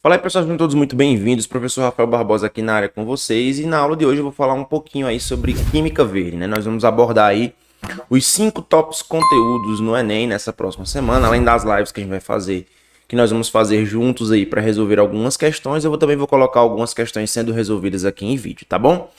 Fala aí, pessoal, sejam todos muito bem-vindos. Professor Rafael Barbosa aqui na área com vocês. E na aula de hoje eu vou falar um pouquinho aí sobre química verde, né? Nós vamos abordar aí os 5 tops conteúdos no Enem nessa próxima semana, além das lives que a gente vai fazer, que nós vamos fazer juntos aí para resolver algumas questões. Eu também vou colocar algumas questões sendo resolvidas aqui em vídeo, tá bom?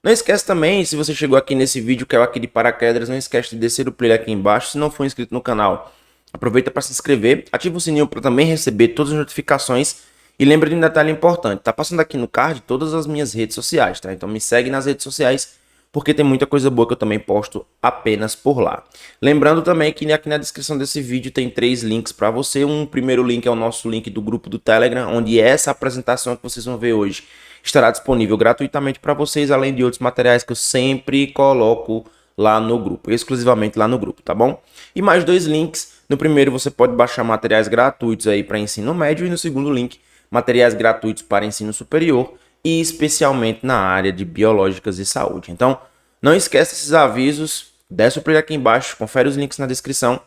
Não esquece também, se você chegou aqui nesse vídeo, caiu aqui de paraquedas, não esquece de descer o player aqui embaixo. Se não for inscrito no canal, aproveita para se inscrever, ativa o sininho para também receber todas as notificações. E lembra de um detalhe importante, tá passando aqui no card todas as minhas redes sociais, tá? Então me segue nas redes sociais, porque tem muita coisa boa que eu também posto apenas por lá. Lembrando também que aqui na descrição desse vídeo tem 3 links para você. Um primeiro link é o nosso link do grupo do Telegram, onde essa apresentação que vocês vão ver hoje estará disponível gratuitamente para vocês, além de outros materiais que eu sempre coloco lá no grupo, exclusivamente lá no grupo, tá bom? E mais 2 links. No primeiro você pode baixar materiais gratuitos aí para ensino médio e no segundo link materiais gratuitos para ensino superior e especialmente na área de biológicas e saúde. Então, não esqueça esses avisos, desce o play aqui embaixo, confere os links na descrição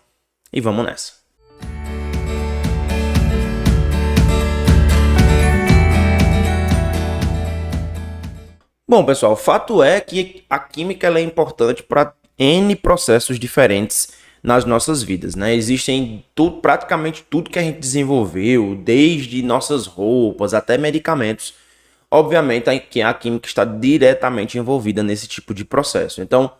e vamos nessa. Bom, pessoal, o fato é que a química ela é importante para N processos diferentes nas nossas vidas, né? Existem praticamente tudo que a gente desenvolveu, desde nossas roupas até medicamentos. Obviamente, a química está diretamente envolvida nesse tipo de processo. Então,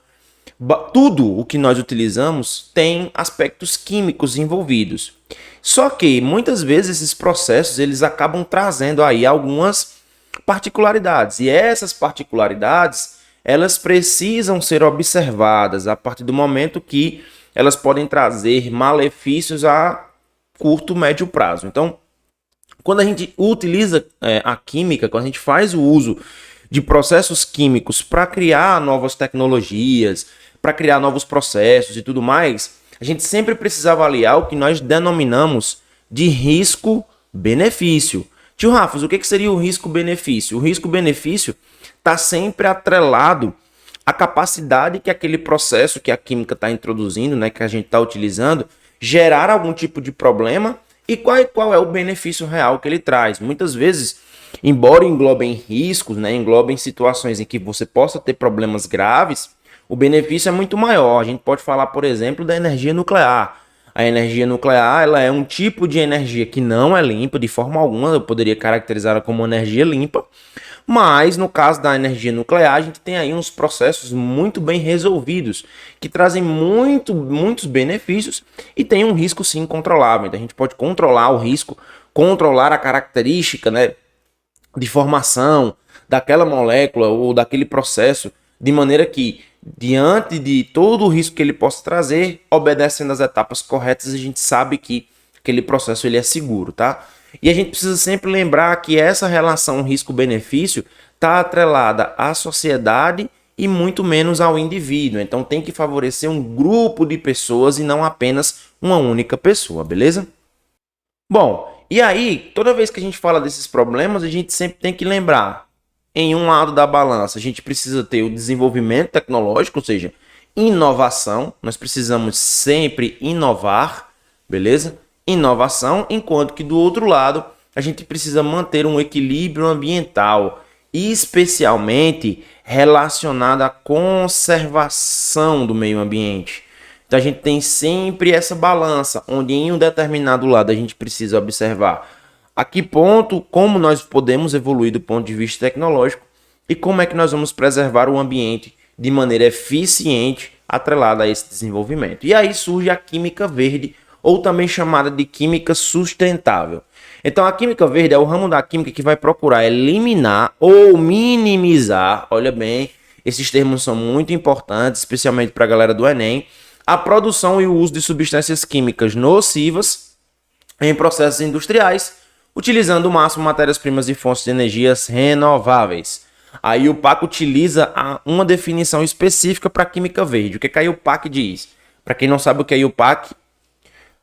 tudo o que nós utilizamos tem aspectos químicos envolvidos. Só que, muitas vezes, esses processos eles acabam trazendo aí algumas particularidades. E essas particularidades, elas precisam ser observadas a partir do momento que elas podem trazer malefícios a curto, médio prazo. Então, quando a gente utiliza a química, quando a gente faz o uso de processos químicos para criar novas tecnologias, para criar novos processos e tudo mais, a gente sempre precisa avaliar o que nós denominamos de risco-benefício. Tio Rafas, o que seria o risco-benefício? O risco-benefício está sempre atrelado a capacidade que aquele processo que a química está introduzindo, né, que a gente está utilizando, gerar algum tipo de problema e qual é o benefício real que ele traz. Muitas vezes, embora englobem riscos, né, englobem situações em que você possa ter problemas graves, o benefício é muito maior. A gente pode falar, por exemplo, da energia nuclear. A energia nuclear ela é um tipo de energia que não é limpa de forma alguma, eu poderia caracterizá-la como energia limpa, mas no caso da energia nuclear a gente tem aí uns processos muito bem resolvidos, que trazem muitos benefícios e tem um risco sim controlável. Então a gente pode controlar o risco, controlar a característica, né, de formação daquela molécula ou daquele processo, de maneira que, diante de todo o risco que ele possa trazer, obedecendo as etapas corretas, a gente sabe que aquele processo ele é seguro, tá? E a gente precisa sempre lembrar que essa relação risco-benefício está atrelada à sociedade e muito menos ao indivíduo. Então tem que favorecer um grupo de pessoas e não apenas uma única pessoa, beleza? Bom, e aí, toda vez que a gente fala desses problemas, a gente sempre tem que lembrar, em um lado da balança, a gente precisa ter o desenvolvimento tecnológico, ou seja, inovação. Nós precisamos sempre inovar, beleza? Inovação, enquanto que do outro lado, a gente precisa manter um equilíbrio ambiental, especialmente relacionado à conservação do meio ambiente. Então a gente tem sempre essa balança, onde em um determinado lado a gente precisa observar a que ponto, como nós podemos evoluir do ponto de vista tecnológico e como é que nós vamos preservar o ambiente de maneira eficiente atrelada a esse desenvolvimento. E aí surge a química verde, ou também chamada de química sustentável. Então a química verde é o ramo da química que vai procurar eliminar ou minimizar, olha bem, esses termos são muito importantes, especialmente para a galera do Enem, a produção e o uso de substâncias químicas nocivas em processos industriais, utilizando o máximo matérias-primas e fontes de energias renováveis. Aí o PAC utiliza uma definição específica para a química verde. O que a IUPAC diz? Para quem não sabe o que é a IUPAC,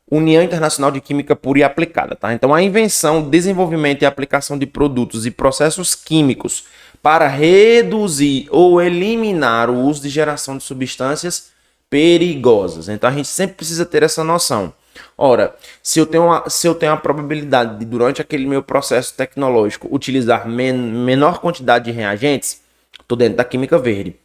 União Internacional de Química Pura e Aplicada, tá? Então a invenção, desenvolvimento e aplicação de produtos e processos químicos para reduzir ou eliminar o uso de geração de substâncias perigosas. Então a gente sempre precisa ter essa noção. Ora, se eu tenho a probabilidade de, durante aquele meu processo tecnológico, utilizar menor quantidade de reagentes, estou dentro da química verde.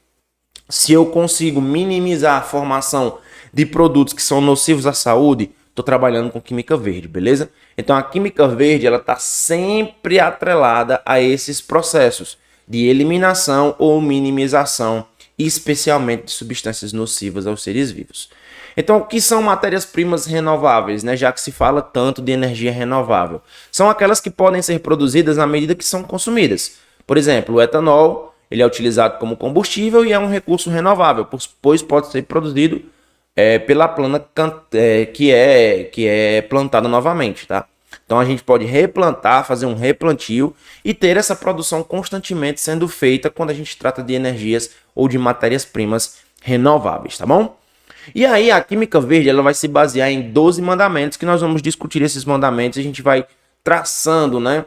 Se eu consigo minimizar a formação de produtos que são nocivos à saúde, estou trabalhando com química verde, beleza? Então a química verde ela está sempre atrelada a esses processos de eliminação ou minimização, especialmente de substâncias nocivas aos seres vivos. Então, o que são matérias-primas renováveis, né? Já que se fala tanto de energia renovável, são aquelas que podem ser produzidas na medida que são consumidas. Por exemplo, o etanol, ele é utilizado como combustível e é um recurso renovável, pois pode ser produzido pela planta que é plantada novamente, tá? Então a gente pode replantar, fazer um replantio e ter essa produção constantemente sendo feita quando a gente trata de energias ou de matérias-primas renováveis, tá bom? E aí a química verde ela vai se basear em 12 mandamentos que nós vamos discutir esses mandamentos e a gente vai traçando, né,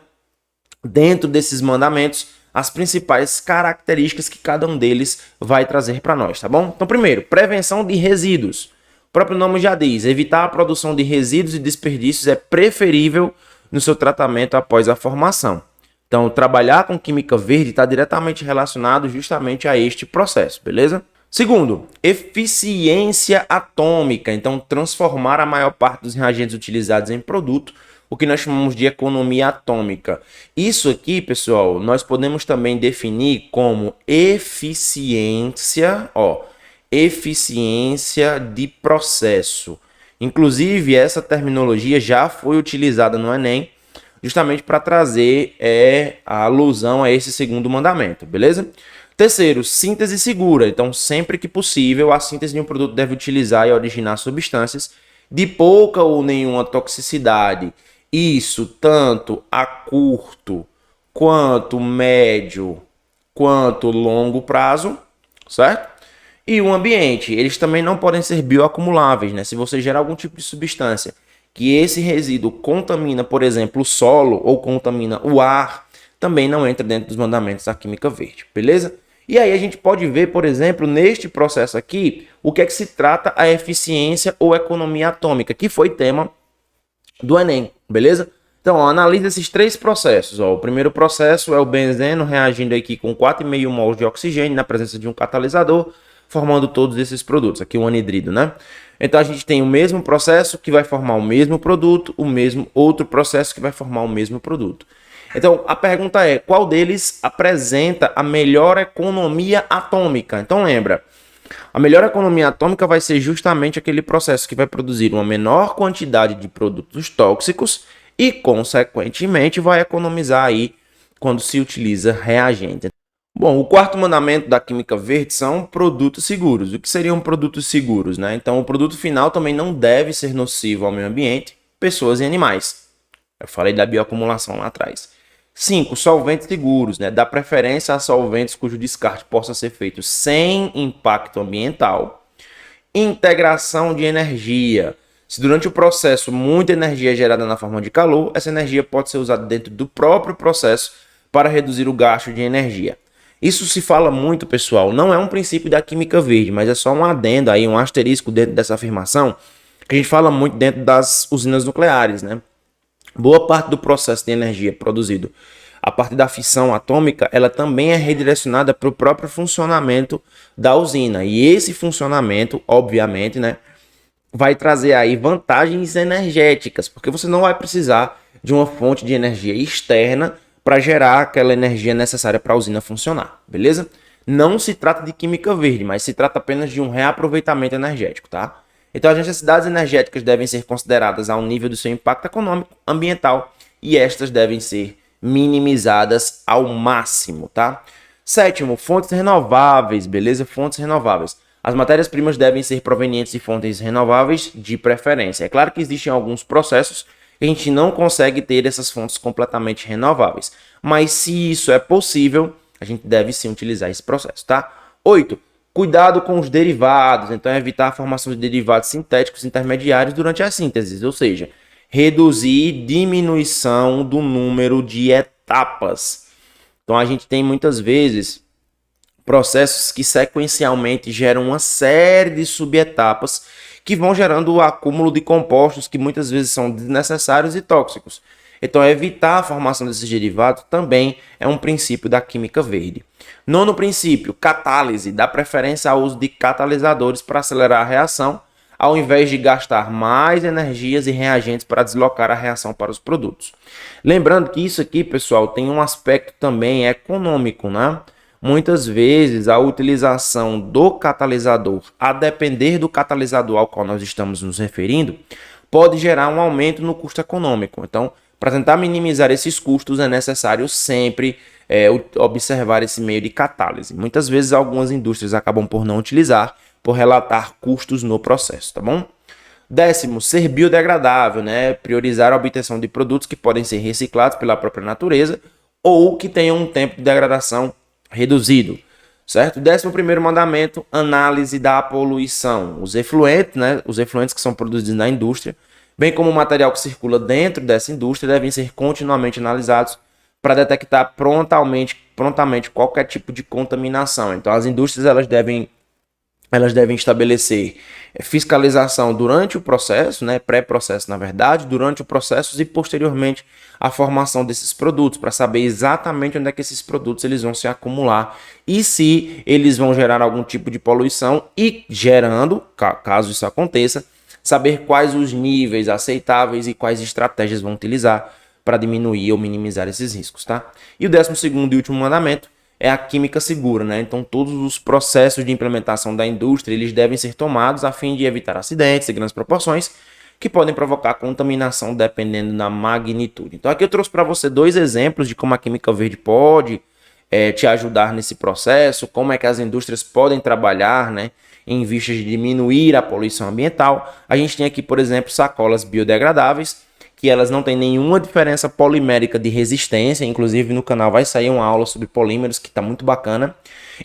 dentro desses mandamentos as principais características que cada um deles vai trazer para nós, tá bom? Então, primeiro, prevenção de resíduos. O próprio nome já diz, evitar a produção de resíduos e desperdícios é preferível no seu tratamento após a formação. Então, trabalhar com química verde está diretamente relacionado justamente a este processo, beleza? Segundo, eficiência atômica. Então, transformar a maior parte dos reagentes utilizados em produto, o que nós chamamos de economia atômica. Isso aqui, pessoal, nós podemos também definir como eficiência, eficiência de processo. Inclusive, essa terminologia já foi utilizada no Enem, justamente para trazer a alusão a esse segundo mandamento, beleza? Terceiro, síntese segura. Então, sempre que possível, a síntese de um produto deve utilizar e originar substâncias de pouca ou nenhuma toxicidade. Isso tanto a curto, quanto médio, quanto longo prazo, certo? E o ambiente, eles também não podem ser bioacumuláveis, né? Se você gerar algum tipo de substância que esse resíduo contamina, por exemplo, o solo ou contamina o ar, também não entra dentro dos mandamentos da química verde, beleza? E aí a gente pode ver, por exemplo, neste processo aqui, o que é que se trata a eficiência ou economia atômica, que foi tema do Enem, beleza? Então, analisa esses três processos. O primeiro processo é o benzeno reagindo aqui com 4,5 mols de oxigênio na presença de um catalisador, formando todos esses produtos. Aqui o anidrido, né? Então, a gente tem o mesmo processo que vai formar o mesmo produto, o mesmo outro processo que vai formar o mesmo produto. Então, a pergunta é, qual deles apresenta a melhor economia atômica? Então, lembra, a melhor economia atômica vai ser justamente aquele processo que vai produzir uma menor quantidade de produtos tóxicos e, consequentemente, vai economizar aí quando se utiliza reagente. Bom, o quarto mandamento da química verde são produtos seguros. O que seriam produtos seguros, né? Então, o produto final também não deve ser nocivo ao meio ambiente, pessoas e animais. Eu falei da bioacumulação lá atrás. 5. Solventes seguros, né? Dá preferência a solventes cujo descarte possa ser feito sem impacto ambiental. Integração de energia. Se durante o processo muita energia é gerada na forma de calor, essa energia pode ser usada dentro do próprio processo para reduzir o gasto de energia. Isso se fala muito, pessoal, não é um princípio da química verde, mas é só um adendo aí, um asterisco dentro dessa afirmação, que a gente fala muito dentro das usinas nucleares, né? Boa parte do processo de energia produzido a partir da fissão atômica, ela também é redirecionada para o próprio funcionamento da usina. E esse funcionamento, obviamente, né, vai trazer aí vantagens energéticas, porque você não vai precisar de uma fonte de energia externa para gerar aquela energia necessária para a usina funcionar, beleza? Não se trata de química verde, mas se trata apenas de um reaproveitamento energético, tá? Então, as necessidades energéticas devem ser consideradas ao nível do seu impacto econômico, ambiental, e estas devem ser minimizadas ao máximo, tá? Sétimo, fontes renováveis, beleza? Fontes renováveis. As matérias-primas devem ser provenientes de fontes renováveis de preferência. É claro que existem alguns processos que a gente não consegue ter essas fontes completamente renováveis, mas se isso é possível, a gente deve sim utilizar esse processo, tá? 8. Cuidado com os derivados, então evitar a formação de derivados sintéticos intermediários durante a síntese, ou seja, reduzir diminuição do número de etapas. Então a gente tem muitas vezes processos que sequencialmente geram uma série de subetapas que vão gerando o acúmulo de compostos que muitas vezes são desnecessários e tóxicos. Então, evitar a formação desses derivados também é um princípio da química verde. Nono princípio, catálise, dá preferência ao uso de catalisadores para acelerar a reação, ao invés de gastar mais energias e reagentes para deslocar a reação para os produtos. Lembrando que isso aqui, pessoal, tem um aspecto também econômico, né? Muitas vezes a utilização do catalisador, a depender do catalisador ao qual nós estamos nos referindo, pode gerar um aumento no custo econômico. Então, para tentar minimizar esses custos, é necessário sempre observar esse meio de catálise. Muitas vezes algumas indústrias acabam por não utilizar, por relatar custos no processo, tá bom? Décimo, ser biodegradável, né? Priorizar a obtenção de produtos que podem ser reciclados pela própria natureza ou que tenham um tempo de degradação reduzido, certo? 11º mandamento, análise da poluição. Os efluentes, né? Os efluentes que são produzidos na indústria, bem como o material que circula dentro dessa indústria, devem ser continuamente analisados para detectar prontamente qualquer tipo de contaminação. Então, as indústrias elas devem estabelecer fiscalização durante o processo, né, pré-processo na verdade, durante o processo e posteriormente a formação desses produtos, para saber exatamente onde é que esses produtos eles vão se acumular e se eles vão gerar algum tipo de poluição e gerando, caso isso aconteça, saber quais os níveis aceitáveis e quais estratégias vão utilizar para diminuir ou minimizar esses riscos, tá? E o 12º e último mandamento é a química segura, né? Então, todos os processos de implementação da indústria, eles devem ser tomados a fim de evitar acidentes em grandes proporções que podem provocar contaminação dependendo da magnitude. Então, aqui eu trouxe para você 2 exemplos de como a química verde pode te ajudar nesse processo, como é que as indústrias podem trabalhar, né, em vistas de diminuir a poluição ambiental. A gente tem aqui, por exemplo, sacolas biodegradáveis, que elas não têm nenhuma diferença polimérica de resistência, inclusive no canal vai sair uma aula sobre polímeros que está muito bacana.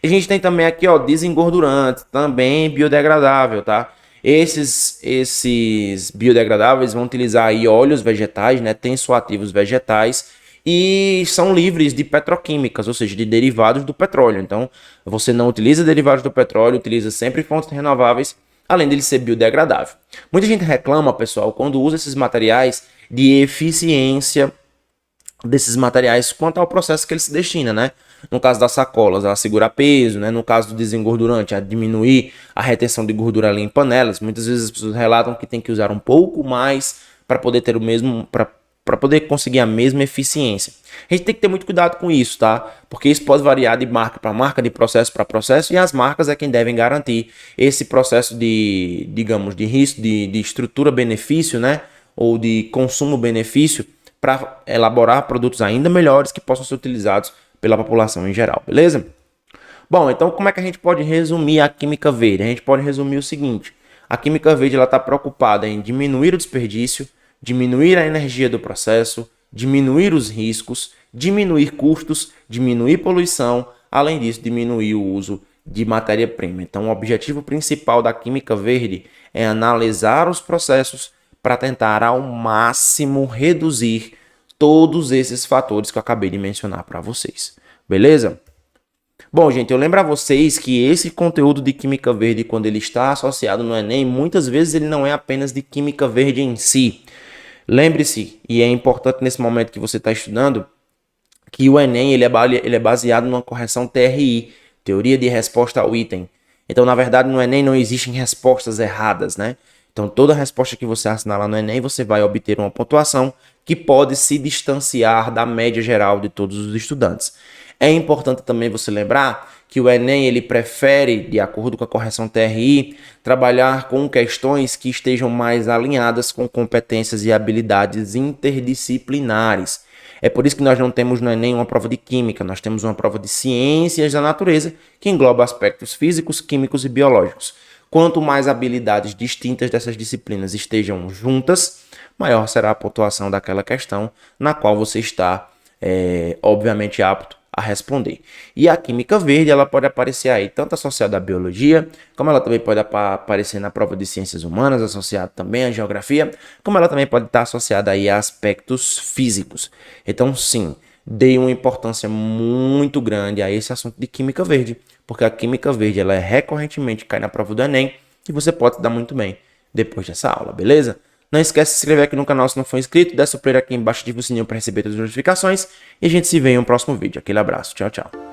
E a gente tem também aqui, ó, desengordurante, também biodegradável, tá? Esses biodegradáveis vão utilizar aí óleos vegetais, né, tensoativos vegetais, e são livres de petroquímicas, ou seja, de derivados do petróleo. Então, você não utiliza derivados do petróleo, utiliza sempre fontes renováveis, além dele ser biodegradável. Muita gente reclama, pessoal, quando usa esses materiais, de eficiência desses materiais quanto ao processo que ele se destina, né? No caso das sacolas, a segurar peso, né? No caso do desengordurante, a diminuir a retenção de gordura ali em panelas. Muitas vezes as pessoas relatam que tem que usar um pouco mais para poder ter o mesmo, para poder conseguir a mesma eficiência. A gente tem que ter muito cuidado com isso, tá? Porque isso pode variar de marca para marca, de processo para processo, e as marcas é quem devem garantir esse processo de, digamos, de risco, de estrutura-benefício, né? Ou de consumo-benefício para elaborar produtos ainda melhores que possam ser utilizados pela população em geral, beleza? Bom, então como é que a gente pode resumir a química verde? A gente pode resumir o seguinte: a química verde está preocupada em diminuir o desperdício, diminuir a energia do processo, diminuir os riscos, diminuir custos, diminuir poluição, além disso, diminuir o uso de matéria-prima. Então, o objetivo principal da química verde é analisar os processos para tentar ao máximo reduzir todos esses fatores que eu acabei de mencionar para vocês. Beleza? Bom, gente, eu lembro a vocês que esse conteúdo de química verde, quando ele está associado no Enem, muitas vezes ele não é apenas de química verde em si. Lembre-se, e é importante nesse momento que você está estudando, que o Enem ele é baseado numa correção TRI, Teoria de Resposta ao Item. Então, na verdade, no Enem não existem respostas erradas, né? Então, toda resposta que você assinar lá no Enem, você vai obter uma pontuação que pode se distanciar da média geral de todos os estudantes. É importante também você lembrar que o Enem ele prefere, de acordo com a correção TRI, trabalhar com questões que estejam mais alinhadas com competências e habilidades interdisciplinares. É por isso que nós não temos no Enem uma prova de química, nós temos uma prova de ciências da natureza, que engloba aspectos físicos, químicos e biológicos. Quanto mais habilidades distintas dessas disciplinas estejam juntas, maior será a pontuação daquela questão na qual você está, obviamente, apto a responder. E a química verde, ela pode aparecer aí tanto associada à biologia, como ela também pode aparecer na prova de ciências humanas, associada também à geografia, como ela também pode estar associada aí a aspectos físicos. Então, sim, dei uma importância muito grande a esse assunto de química verde, porque a química verde ela recorrentemente cai na prova do Enem e você pode dar muito bem depois dessa aula, beleza? Não esquece de se inscrever aqui no canal se não for inscrito, dá seu play aqui embaixo, ativa o sininho para receber todas as notificações e a gente se vê em um próximo vídeo. Aquele abraço, tchau, tchau.